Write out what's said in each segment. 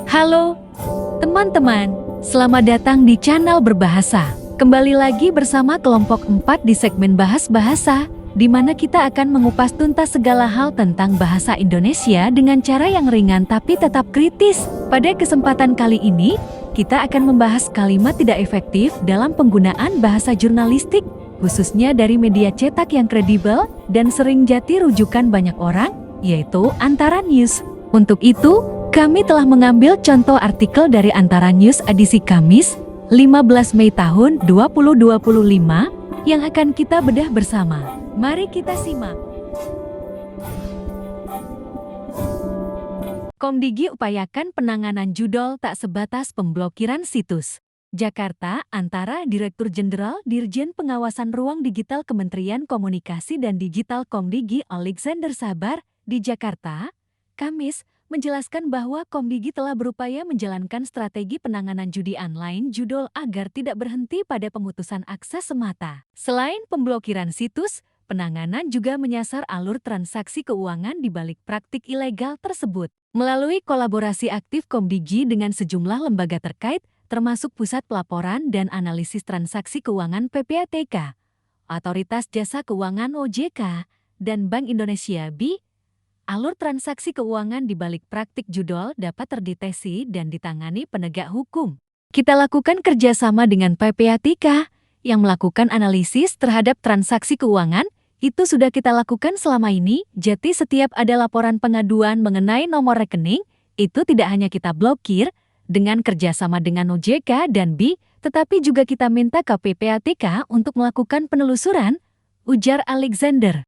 Halo, teman-teman. Selamat datang di channel Berbahasa. Kembali lagi bersama kelompok 4 di segmen Bahas Bahasa, di mana kita akan mengupas tuntas segala hal tentang bahasa Indonesia dengan cara yang ringan tapi tetap kritis. Pada kesempatan kali ini, kita akan membahas kalimat tidak efektif dalam penggunaan bahasa jurnalistik, khususnya dari media cetak yang kredibel dan sering jadi rujukan banyak orang, yaitu Antara News. Untuk itu, kami telah mengambil contoh artikel dari Antara News edisi Kamis, 15 Mei tahun 2025, yang akan kita bedah bersama. Mari kita simak. Komdigi upayakan penanganan judol tak sebatas pemblokiran situs. Jakarta, Antara Direktur Jenderal Dirjen Pengawasan Ruang Digital Kementerian Komunikasi dan Digital Komdigi Alexander Sabar di Jakarta, Kamis, menjelaskan bahwa Komdigi telah berupaya menjalankan strategi penanganan judi online judol agar tidak berhenti pada pemutusan akses semata. Selain pemblokiran situs, penanganan juga menyasar alur transaksi keuangan di balik praktik ilegal tersebut. Melalui kolaborasi aktif Komdigi dengan sejumlah lembaga terkait, termasuk Pusat Pelaporan dan Analisis Transaksi Keuangan PPATK, Otoritas Jasa Keuangan OJK, dan Bank Indonesia BI, alur transaksi keuangan di balik praktik judol dapat terdeteksi dan ditangani penegak hukum. Kita lakukan kerjasama dengan PPATK yang melakukan analisis terhadap transaksi keuangan. Itu sudah kita lakukan selama ini, jadi setiap ada laporan pengaduan mengenai nomor rekening, itu tidak hanya kita blokir dengan kerjasama dengan OJK dan BI, tetapi juga kita minta ke PPATK untuk melakukan penelusuran, ujar Alexander.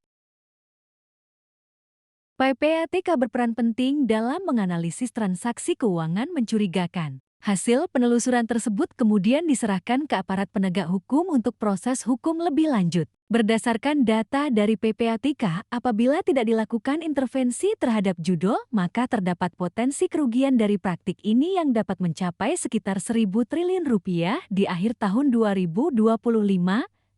PPATK berperan penting dalam menganalisis transaksi keuangan mencurigakan. Hasil penelusuran tersebut kemudian diserahkan ke aparat penegak hukum untuk proses hukum lebih lanjut. Berdasarkan data dari PPATK, apabila tidak dilakukan intervensi terhadap judol, maka terdapat potensi kerugian dari praktik ini yang dapat mencapai sekitar 1.000 triliun rupiah di akhir tahun 2025,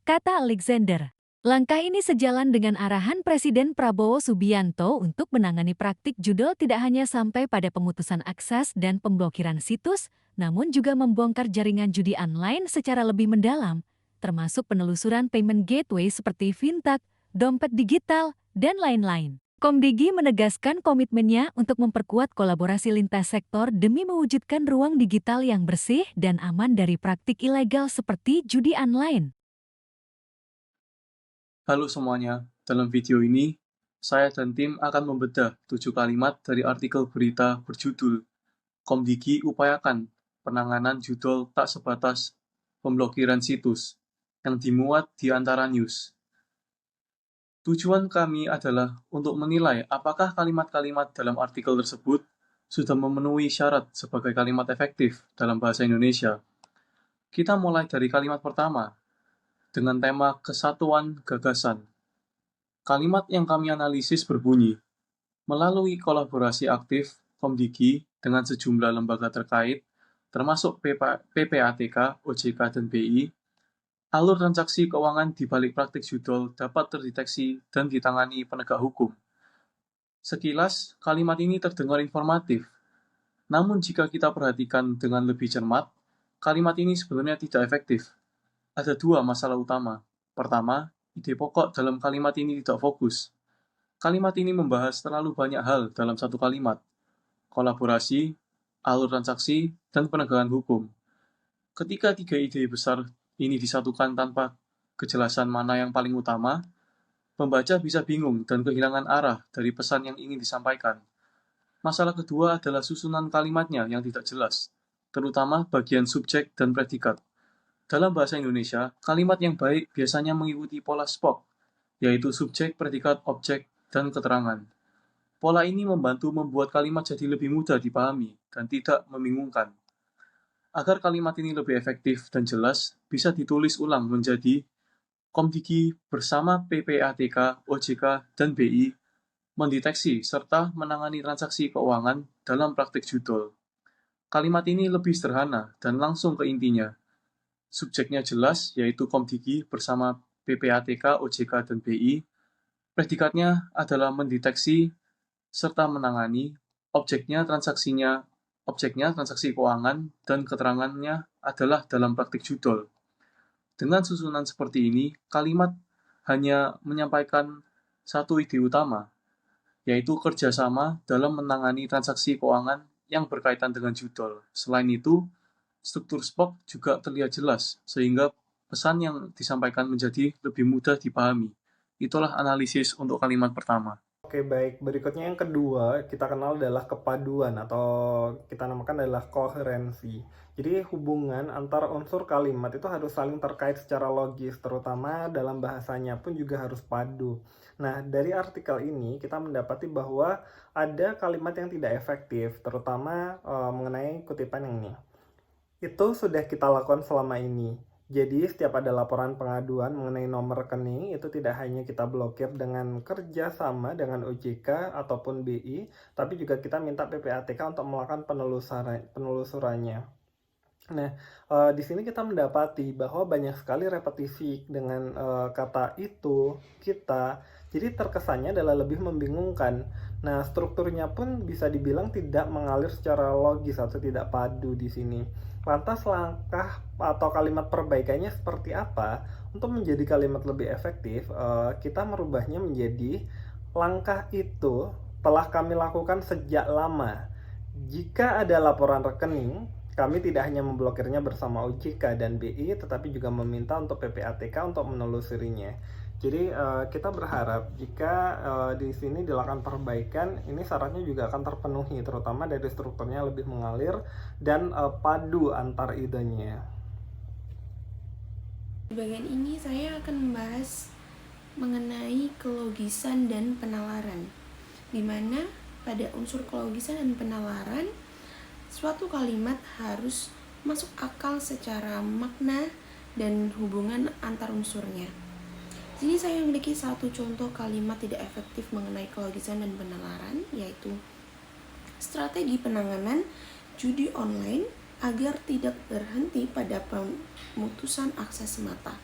kata Alexander. Langkah ini sejalan dengan arahan Presiden Prabowo Subianto untuk menangani praktik judol tidak hanya sampai pada pemutusan akses dan pemblokiran situs, namun juga membongkar jaringan judi online secara lebih mendalam, termasuk penelusuran payment gateway seperti fintech, dompet digital, dan lain-lain. Komdigi menegaskan komitmennya untuk memperkuat kolaborasi lintas sektor demi mewujudkan ruang digital yang bersih dan aman dari praktik ilegal seperti judi online. Halo semuanya, dalam video ini, saya dan tim akan membedah 7 kalimat dari artikel berita berjudul Komdigi upayakan penanganan judol tak sebatas pemblokiran situs yang dimuat di Antara News. Tujuan kami adalah untuk menilai apakah kalimat-kalimat dalam artikel tersebut sudah memenuhi syarat sebagai kalimat efektif dalam bahasa Indonesia. Kita mulai dari kalimat pertama, dengan tema kesatuan gagasan. Kalimat yang kami analisis berbunyi, melalui kolaborasi aktif Komdigi dengan sejumlah lembaga terkait, termasuk PPATK, OJK, dan BI, alur transaksi keuangan di balik praktik judol dapat terdeteksi dan ditangani penegak hukum. Sekilas, kalimat ini terdengar informatif. Namun jika kita perhatikan dengan lebih cermat, kalimat ini sebenarnya tidak efektif. Ada dua masalah utama. Pertama, ide pokok dalam kalimat ini tidak fokus. Kalimat ini membahas terlalu banyak hal dalam satu kalimat. Kolaborasi, alur transaksi, dan penegakan hukum. Ketika tiga ide besar ini disatukan tanpa kejelasan mana yang paling utama, pembaca bisa bingung dan kehilangan arah dari pesan yang ingin disampaikan. Masalah kedua adalah susunan kalimatnya yang tidak jelas, terutama bagian subjek dan predikat. Dalam bahasa Indonesia, kalimat yang baik biasanya mengikuti pola SPOK, yaitu subjek, predikat, objek, dan keterangan. Pola ini membantu membuat kalimat jadi lebih mudah dipahami dan tidak membingungkan. Agar kalimat ini lebih efektif dan jelas, bisa ditulis ulang menjadi Komdigi bersama PPATK, OJK, dan BI mendeteksi serta menangani transaksi keuangan dalam praktik judol. Kalimat ini lebih sederhana dan langsung ke intinya. Subjeknya jelas, yaitu Komdigi bersama PPATK, OJK, dan BI. Predikatnya adalah mendeteksi serta menangani, objeknya transaksinya Objeknya transaksi keuangan dan keterangannya adalah dalam praktik judol. Dengan susunan seperti ini, kalimat hanya menyampaikan satu ide utama, yaitu kerjasama dalam menangani transaksi keuangan yang berkaitan dengan judol. Selain itu, struktur SPOK juga terlihat jelas, sehingga pesan yang disampaikan menjadi lebih mudah dipahami. Itulah analisis untuk kalimat pertama. Oke, baik. Berikutnya yang kedua, kita kenal adalah kepaduan atau kita namakan adalah koherensi. Jadi hubungan antar unsur kalimat itu harus saling terkait secara logis, terutama dalam bahasanya pun juga harus padu. Nah, dari artikel ini kita mendapati bahwa ada kalimat yang tidak efektif, terutama mengenai kutipan yang ini. Itu sudah kita lakukan selama ini. Jadi setiap ada laporan pengaduan mengenai nomor rekening, itu tidak hanya kita blokir dengan kerjasama dengan OJK ataupun BI, tapi juga kita minta PPATK untuk melakukan penelusurannya. Nah, di sini kita mendapati bahwa banyak sekali repetisi dengan kata itu, kita, jadi terkesannya adalah lebih membingungkan. Nah, strukturnya pun bisa dibilang tidak mengalir secara logis atau tidak padu di sini. Lantas langkah atau kalimat perbaikannya seperti apa? Untuk menjadi kalimat lebih efektif, kita merubahnya menjadi langkah itu telah kami lakukan sejak lama. Jika ada laporan rekening, kami tidak hanya memblokirnya bersama OJK dan BI, tetapi juga meminta untuk PPATK untuk menelusurinya. Jadi kita berharap jika di sini dilakukan perbaikan, ini syaratnya juga akan terpenuhi, terutama dari strukturnya lebih mengalir dan padu antar idenya. Di bagian ini saya akan membahas mengenai kelogisan dan penalaran, di mana pada unsur kelogisan dan penalaran, suatu kalimat harus masuk akal secara makna dan hubungan antar unsurnya. Sini saya memiliki satu contoh kalimat tidak efektif mengenai kelogisan dan penalaran, yaitu strategi penanganan judi online agar tidak berhenti pada pemutusan akses semata.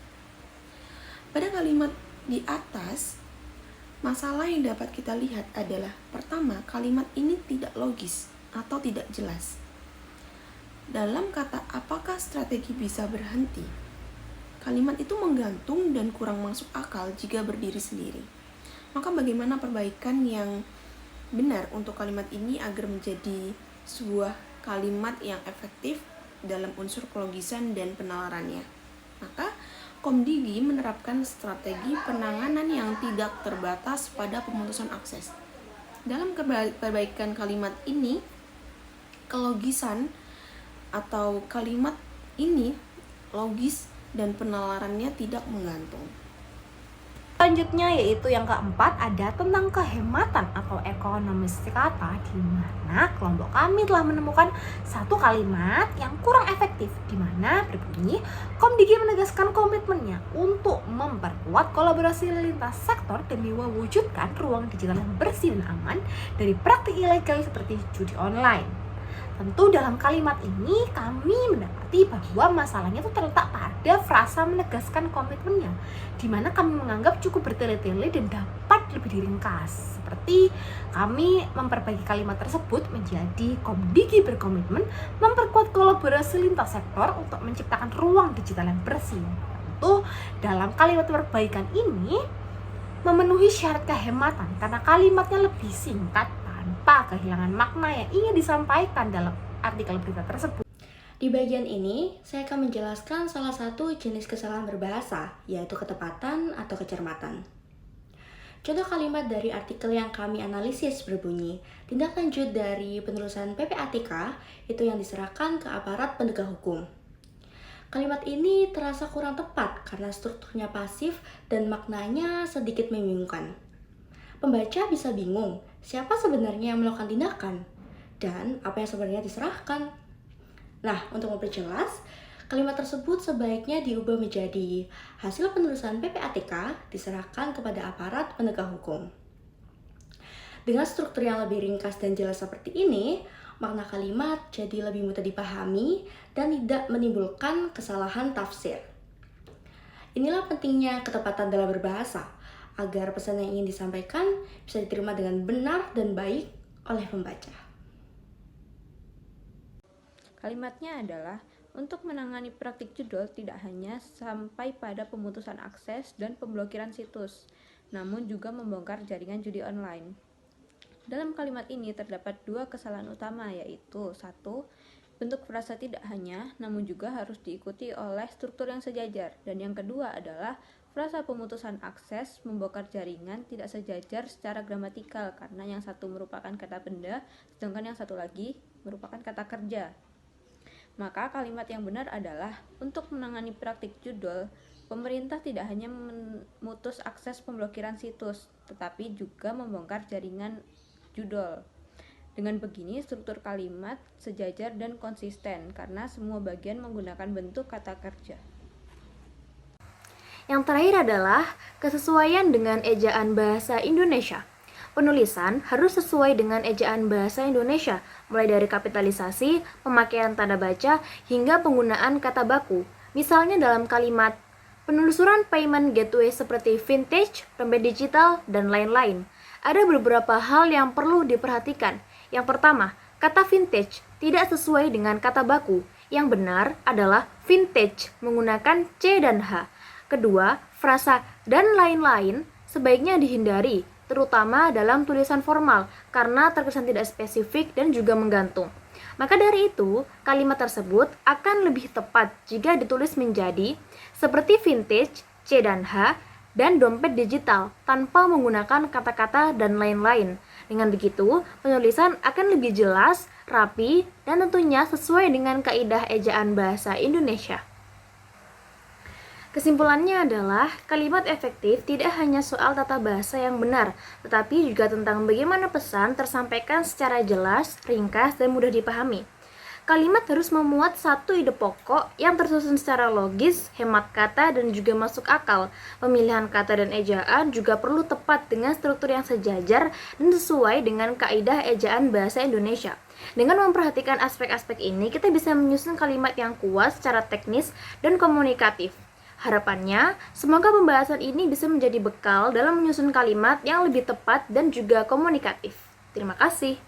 Pada kalimat di atas, masalah yang dapat kita lihat adalah pertama, kalimat ini tidak logis atau tidak jelas. Dalam kata apakah strategi bisa berhenti? Kalimat itu menggantung dan kurang masuk akal jika berdiri sendiri. Maka bagaimana perbaikan yang benar untuk kalimat ini agar menjadi sebuah kalimat yang efektif dalam unsur kelogisan dan penalarannya? Maka Komdigi menerapkan strategi penanganan yang tidak terbatas pada pemutusan akses. Dalam perbaikan kalimat ini, kelogisan atau kalimat ini logis dan penalarannya tidak menggantung. Selanjutnya yaitu yang keempat ada tentang kehematan atau ekonomis kata, di mana kelompok kami telah menemukan satu kalimat yang kurang efektif, di mana berbunyi Komdigi menegaskan komitmennya untuk memperkuat kolaborasi lintas sektor demi mewujudkan ruang digital yang bersih dan aman dari praktik ilegal seperti judi online. Tentu dalam kalimat ini kami mendapati bahwa masalahnya itu terletak pada frasa menegaskan komitmennya, di mana kami menganggap cukup bertele-tele dan dapat lebih diringkas. Seperti kami memperbaiki kalimat tersebut menjadi Komdigi berkomitmen memperkuat kolaborasi lintas sektor untuk menciptakan ruang digital yang bersih. Tentu dalam kalimat perbaikan ini memenuhi syarat kehematan karena kalimatnya lebih singkat tanpa kehilangan makna yang ingin disampaikan dalam artikel berita tersebut. Di bagian ini, saya akan menjelaskan salah satu jenis kesalahan berbahasa, yaitu ketepatan atau kecermatan. Contoh kalimat dari artikel yang kami analisis berbunyi, tindak lanjut dari penelusuran PPATK itu yang diserahkan ke aparat penegak hukum. Kalimat ini terasa kurang tepat karena strukturnya pasif dan maknanya sedikit membingungkan. Pembaca bisa bingung siapa sebenarnya yang melakukan tindakan dan apa yang sebenarnya diserahkan. Nah, untuk memperjelas, kalimat tersebut sebaiknya diubah menjadi hasil penelusuran PPATK diserahkan kepada aparat penegak hukum. Dengan struktur yang lebih ringkas dan jelas seperti ini, makna kalimat jadi lebih mudah dipahami dan tidak menimbulkan kesalahan tafsir. Inilah pentingnya ketepatan dalam berbahasa, agar pesan yang ingin disampaikan bisa diterima dengan benar dan baik oleh pembaca. Kalimatnya adalah, untuk menangani praktik judol tidak hanya sampai pada pemutusan akses dan pemblokiran situs, namun juga membongkar jaringan judi online. Dalam kalimat ini terdapat dua kesalahan utama, yaitu 1. Bentuk frasa tidak hanya, namun juga harus diikuti oleh struktur yang sejajar. Dan yang kedua adalah frasa pemutusan akses membongkar jaringan tidak sejajar secara gramatikal karena yang satu merupakan kata benda, sedangkan yang satu lagi merupakan kata kerja. Maka kalimat yang benar adalah, untuk menangani praktik judol, pemerintah tidak hanya memutus akses pemblokiran situs, tetapi juga membongkar jaringan judol. Dengan begini, struktur kalimat sejajar dan konsisten karena semua bagian menggunakan bentuk kata kerja. Yang terakhir adalah kesesuaian dengan ejaan bahasa Indonesia. Penulisan harus sesuai dengan ejaan bahasa Indonesia, mulai dari kapitalisasi, pemakaian tanda baca, hingga penggunaan kata baku. Misalnya dalam kalimat penelusuran payment gateway seperti vintage, dompet digital, dan lain-lain. Ada beberapa hal yang perlu diperhatikan. Yang pertama, kata vintage tidak sesuai dengan kata baku. Yang benar adalah vintage menggunakan C dan H. Kedua, frasa dan lain-lain sebaiknya dihindari, terutama dalam tulisan formal, karena terkesan tidak spesifik dan juga menggantung. Maka dari itu, kalimat tersebut akan lebih tepat jika ditulis menjadi seperti vintage, C dan H, dan dompet digital tanpa menggunakan kata-kata dan lain-lain. Dengan begitu, penulisan akan lebih jelas, rapi, dan tentunya sesuai dengan kaidah ejaan bahasa Indonesia. Kesimpulannya adalah, kalimat efektif tidak hanya soal tata bahasa yang benar, tetapi juga tentang bagaimana pesan tersampaikan secara jelas, ringkas, dan mudah dipahami. Kalimat harus memuat satu ide pokok yang tersusun secara logis, hemat kata, dan juga masuk akal. Pemilihan kata dan ejaan juga perlu tepat dengan struktur yang sejajar dan sesuai dengan kaidah ejaan bahasa Indonesia. Dengan memperhatikan aspek-aspek ini, kita bisa menyusun kalimat yang kuat secara teknis dan komunikatif. Harapannya, semoga pembahasan ini bisa menjadi bekal dalam menyusun kalimat yang lebih tepat dan juga komunikatif. Terima kasih.